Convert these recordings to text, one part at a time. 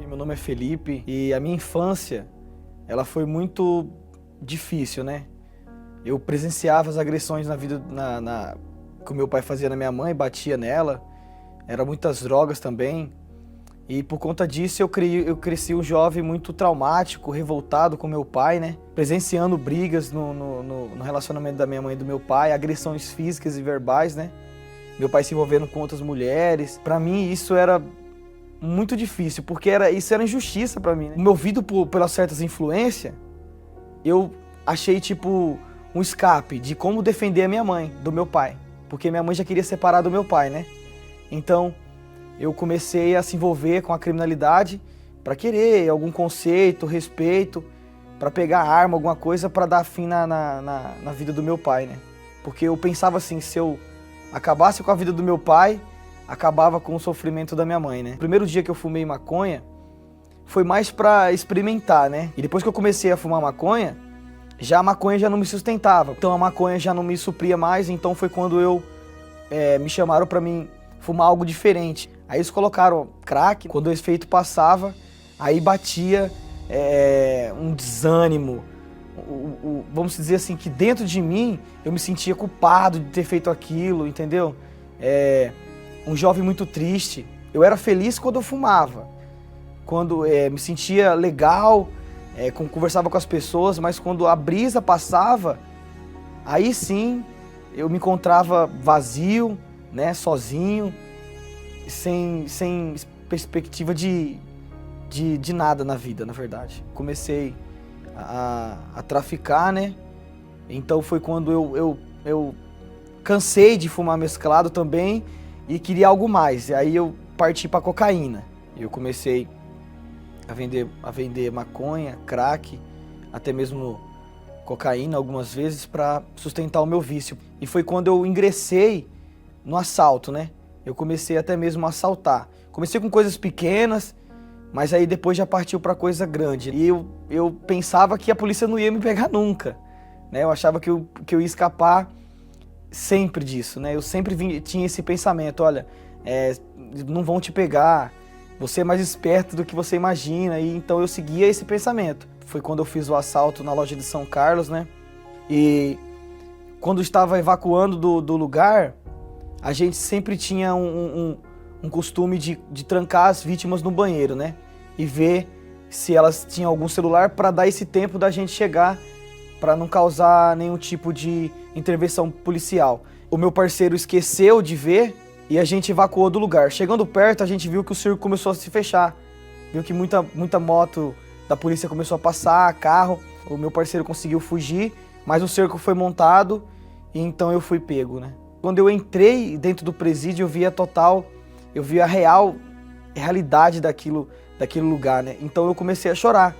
Meu nome é Felipe e a minha infância, ela foi muito difícil, né? Eu presenciava as agressões na vida, que o meu pai fazia na minha mãe, batia nela, eram muitas drogas também. E por conta disso eu cresci um jovem muito traumático, revoltado com meu pai, né? Presenciando brigas no relacionamento da minha mãe e do meu pai, agressões físicas e verbais, né? Meu pai se envolvendo com outras mulheres. Pra mim isso era muito difícil, porque isso era injustiça pra mim, né? Movido pelas certas influências, eu achei tipo um escape de como defender a minha mãe do meu pai, porque minha mãe já queria separar do meu pai, né? Então eu comecei a se envolver com a criminalidade para querer algum conceito, respeito, para pegar arma, alguma coisa para dar fim na vida do meu pai, né? Porque eu pensava assim, se eu acabasse com a vida do meu pai, acabava com o sofrimento da minha mãe, né? O primeiro dia que eu fumei maconha foi mais para experimentar, né? E depois que eu comecei a fumar maconha, a maconha já não me sustentava. Então a maconha já não me supria mais, então foi quando me chamaram para mim fumar algo diferente. Aí eles colocaram crack, quando o efeito passava, aí batia um desânimo. Vamos dizer assim, que dentro de mim eu me sentia culpado de ter feito aquilo, entendeu? Um jovem muito triste. Eu era feliz quando eu fumava, quando me sentia legal, conversava com as pessoas, mas quando a brisa passava, aí sim eu me encontrava vazio, né, sozinho, sem perspectiva de nada na vida, na verdade. Comecei a traficar, né? Então foi quando eu cansei de fumar mesclado também e queria algo mais. E aí eu parti para cocaína. Eu comecei a vender maconha, crack, até mesmo cocaína algumas vezes para sustentar o meu vício. E foi quando eu ingressei no assalto, né? Eu comecei até mesmo a assaltar. Comecei com coisas pequenas, mas aí depois já partiu para coisa grande. E eu pensava que a polícia não ia me pegar nunca, né? Eu achava que eu ia escapar sempre disso, né? Eu sempre tinha esse pensamento, olha, não vão te pegar, você é mais esperto do que você imagina, e então eu seguia esse pensamento. Foi quando eu fiz o assalto na loja de São Carlos, né? E quando estava evacuando do lugar, a gente sempre tinha um costume de trancar as vítimas no banheiro, né? E ver se elas tinham algum celular para dar esse tempo da gente chegar, para não causar nenhum tipo de intervenção policial. O meu parceiro esqueceu de ver e a gente evacuou do lugar. Chegando perto, a gente viu que o circo começou a se fechar. Viu que muita moto da polícia começou a passar, carro. O meu parceiro conseguiu fugir, mas o cerco foi montado e então eu fui pego, né? Quando eu entrei dentro do presídio, eu vi a realidade daquele lugar, né? Então eu comecei a chorar.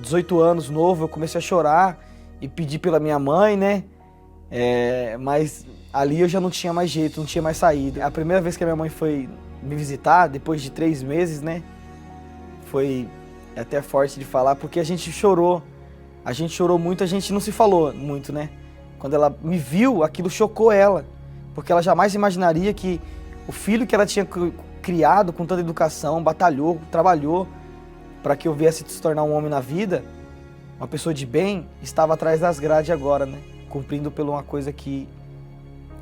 18 anos, novo, eu comecei a chorar e pedir pela minha mãe, né? Mas ali eu já não tinha mais jeito, não tinha mais saída. A primeira vez que a minha mãe foi me visitar, depois de 3 meses, né? Foi até forte de falar, porque a gente chorou. A gente chorou muito, a gente não se falou muito, né? Quando ela me viu, aquilo chocou ela, porque ela jamais imaginaria que o filho que ela tinha criado com tanta educação, batalhou, trabalhou para que eu viesse se tornar um homem na vida, uma pessoa de bem, estava atrás das grades agora, né? Cumprindo por uma coisa que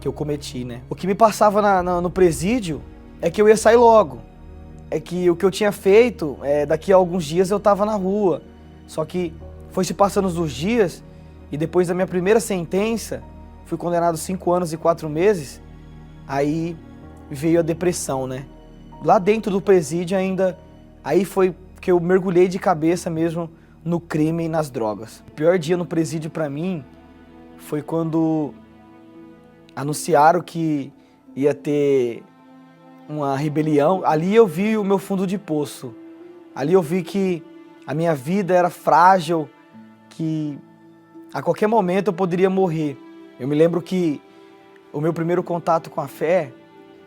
eu cometi, né? O que me passava no presídio é que eu ia sair logo. É que o que eu tinha feito, daqui a alguns dias eu estava na rua. Só que foi se passando os dias e depois da minha primeira sentença, fui condenado a 5 anos e 4 meses, aí veio a depressão, né? Lá dentro do presídio ainda, aí foi que eu mergulhei de cabeça mesmo no crime e nas drogas. O pior dia no presídio pra mim foi quando anunciaram que ia ter uma rebelião. Ali eu vi o meu fundo de poço. Ali eu vi que a minha vida era frágil, que a qualquer momento eu poderia morrer. Eu me lembro que o meu primeiro contato com a fé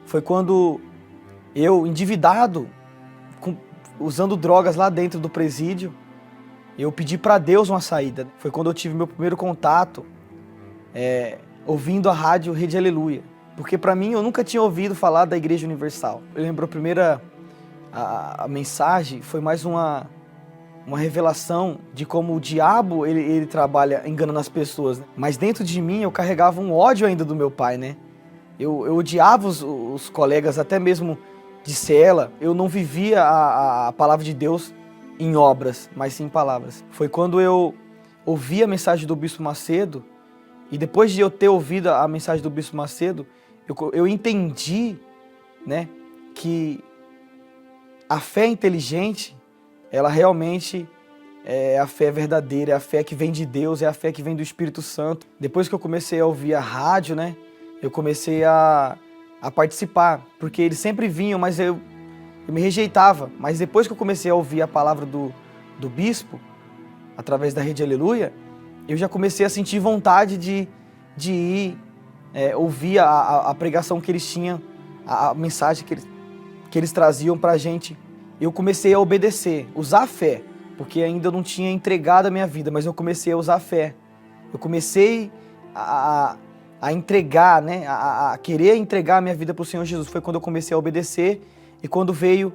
foi quando eu, endividado, usando drogas lá dentro do presídio, eu pedi para Deus uma saída. Foi quando eu tive meu primeiro contato ouvindo a rádio Rede Aleluia. Porque para mim eu nunca tinha ouvido falar da Igreja Universal. Eu lembro a mensagem foi mais uma revelação de como o diabo ele trabalha enganando as pessoas, né? Mas dentro de mim eu carregava um ódio ainda do meu pai, né? Eu odiava os colegas, até mesmo de cela. Eu não vivia a palavra de Deus em obras, mas sim em palavras. Foi quando eu ouvi a mensagem do Bispo Macedo, e depois de eu ter ouvido a mensagem do Bispo Macedo, eu entendi, né, que a fé inteligente, ela realmente é a fé verdadeira, é a fé que vem de Deus, é a fé que vem do Espírito Santo. Depois que eu comecei a ouvir a rádio, né, eu comecei a participar, porque eles sempre vinham, mas eu me rejeitava. Mas depois que eu comecei a ouvir a palavra do bispo, através da Rede Aleluia, eu já comecei a sentir vontade de ir ouvir a pregação que eles tinham, a mensagem que eles traziam pra gente. Eu comecei a obedecer, usar a fé, porque ainda eu não tinha entregado a minha vida, mas eu comecei a usar a fé. Eu comecei a entregar, né, a querer entregar a minha vida para o Senhor Jesus. Foi quando eu comecei a obedecer e quando veio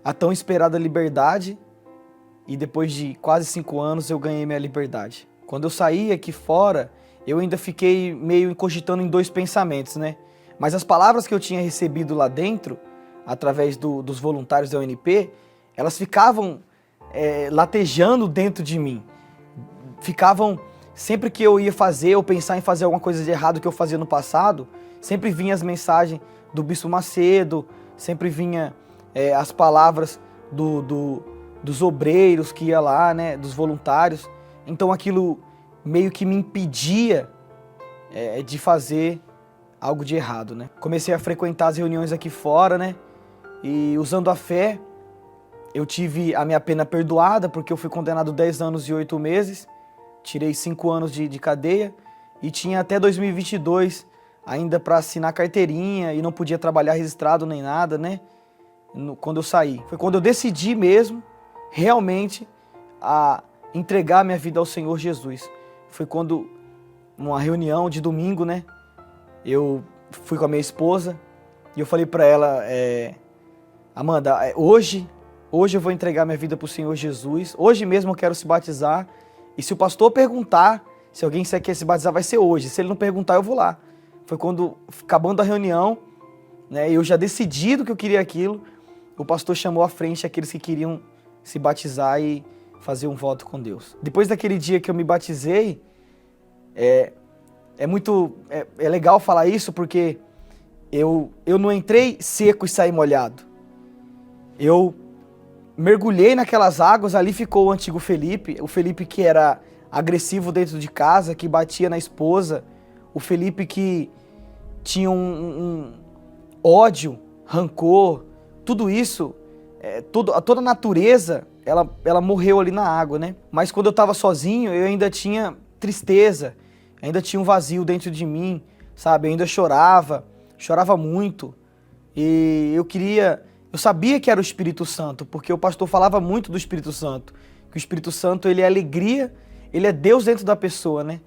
a tão esperada liberdade, e depois de quase 5 anos eu ganhei minha liberdade. Quando eu saí aqui fora, eu ainda fiquei meio cogitando em 2 pensamentos, né? Mas as palavras que eu tinha recebido lá dentro, através dos voluntários da UNP, elas ficavam latejando dentro de mim. Ficavam, sempre que eu ia fazer ou pensar em fazer alguma coisa de errado que eu fazia no passado, sempre vinha as mensagens do Bispo Macedo, sempre vinha as palavras dos obreiros que ia lá, né, dos voluntários. Então aquilo meio que me impedia de fazer algo de errado, né? Comecei a frequentar as reuniões aqui fora, né? E usando a fé, eu tive a minha pena perdoada, porque eu fui condenado 10 anos e 8 meses, tirei 5 anos de cadeia e tinha até 2022 ainda para assinar carteirinha e não podia trabalhar registrado nem nada, né? Quando eu saí. Foi quando eu decidi mesmo, realmente, a entregar minha vida ao Senhor Jesus. Foi quando, numa reunião de domingo, né? Eu fui com a minha esposa e eu falei para ela, Amanda, hoje eu vou entregar minha vida para o Senhor Jesus, hoje mesmo eu quero se batizar, e se o pastor perguntar, se alguém quer se batizar, vai ser hoje, se ele não perguntar, eu vou lá. Foi quando, acabando a reunião, né, eu já decidido que eu queria aquilo, o pastor chamou à frente aqueles que queriam se batizar e fazer um voto com Deus. Depois daquele dia que eu me batizei, é legal falar isso, porque eu não entrei seco e saí molhado. Eu mergulhei naquelas águas, ali ficou o antigo Felipe, o Felipe que era agressivo dentro de casa, que batia na esposa, o Felipe que tinha um ódio, rancor, tudo isso, toda a natureza, ela morreu ali na água, né? Mas quando eu estava sozinho, eu ainda tinha tristeza, ainda tinha um vazio dentro de mim, sabe? Eu ainda chorava muito, e eu sabia que era o Espírito Santo, porque o pastor falava muito do Espírito Santo, que o Espírito Santo, ele é alegria, ele é Deus dentro da pessoa, né?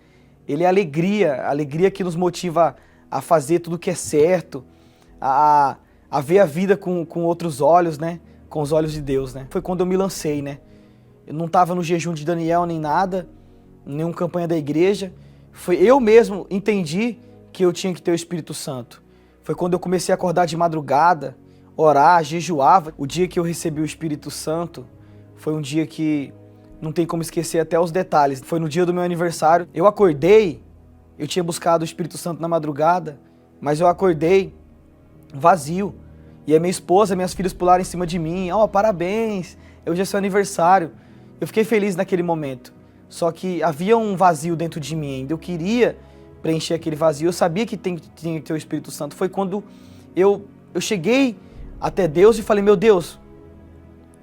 Ele é a alegria que nos motiva a fazer tudo que é certo, a ver a vida com outros olhos, né? Com os olhos de Deus, né? Foi quando eu me lancei, né? Eu não estava no jejum de Daniel nem nada, nenhuma campanha da igreja. Eu mesmo entendi que eu tinha que ter o Espírito Santo. Foi quando eu comecei a acordar de madrugada, orar, jejuava. O dia que eu recebi o Espírito Santo foi um dia que não tem como esquecer até os detalhes. Foi no dia do meu aniversário. Eu acordei, eu tinha buscado o Espírito Santo na madrugada, mas eu acordei vazio. E a minha esposa, minhas filhas pularam em cima de mim. Parabéns, hoje é seu aniversário. Eu fiquei feliz naquele momento. Só que havia um vazio dentro de mim ainda. Eu queria preencher aquele vazio. Eu sabia que tinha que ter o Espírito Santo. Foi quando eu cheguei até Deus e falei, meu Deus,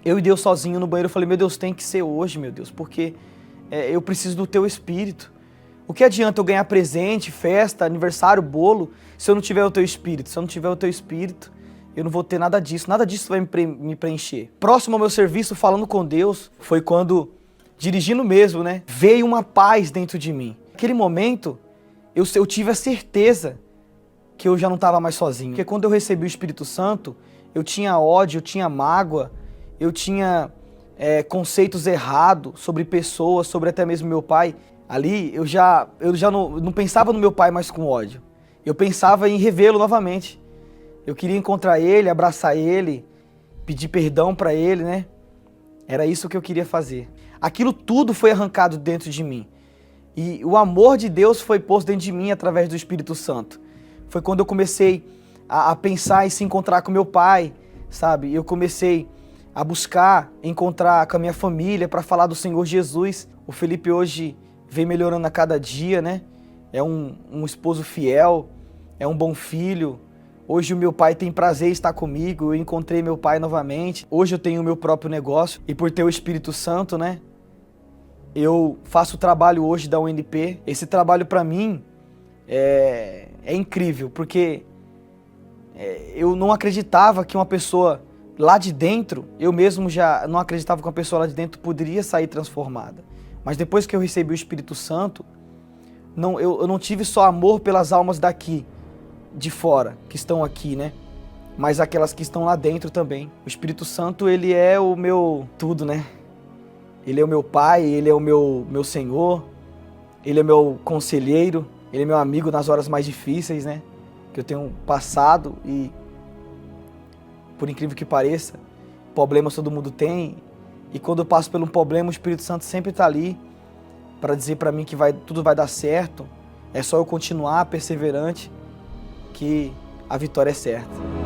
eu e Deus sozinho no banheiro, eu falei, meu Deus, tem que ser hoje, meu Deus, porque eu preciso do teu Espírito. O que adianta eu ganhar presente, festa, aniversário, bolo, se eu não tiver o teu Espírito? Se eu não tiver o teu Espírito, eu não vou ter nada disso vai me preencher. Próximo ao meu serviço, falando com Deus, foi quando, dirigindo mesmo, né, veio uma paz dentro de mim. Naquele momento, eu tive a certeza que eu já não estava mais sozinho. Porque quando eu recebi o Espírito Santo, eu tinha ódio, eu tinha mágoa, eu tinha conceitos errados sobre pessoas, sobre até mesmo meu pai. Ali eu já não pensava no meu pai mais com ódio. Eu pensava em revê-lo novamente. Eu queria encontrar ele, abraçar ele, pedir perdão para ele, né? Era isso que eu queria fazer. Aquilo tudo foi arrancado dentro de mim. E o amor de Deus foi posto dentro de mim através do Espírito Santo. Foi quando eu comecei a pensar em se encontrar com meu pai, sabe? Eu comecei a buscar encontrar com a minha família para falar do Senhor Jesus. O Felipe hoje vem melhorando a cada dia, né? É um esposo fiel, é um bom filho. Hoje o meu pai tem prazer em estar comigo, eu encontrei meu pai novamente. Hoje eu tenho o meu próprio negócio e por ter o Espírito Santo, né? Eu faço o trabalho hoje da UNP. Esse trabalho para mim é incrível, porque eu não acreditava que uma pessoa lá de dentro, eu mesmo já não acreditava que uma pessoa lá de dentro poderia sair transformada. Mas depois que eu recebi o Espírito Santo, eu não tive só amor pelas almas daqui, de fora, que estão aqui, né? Mas aquelas que estão lá dentro também. O Espírito Santo, ele é o meu tudo, né? Ele é o meu pai, ele é o meu Senhor, ele é meu conselheiro, ele é meu amigo nas horas mais difíceis, né? Que eu tenho passado e, por incrível que pareça, problemas todo mundo tem. E quando eu passo por um problema, o Espírito Santo sempre está ali para dizer para mim que tudo vai dar certo. É só eu continuar perseverante que a vitória é certa.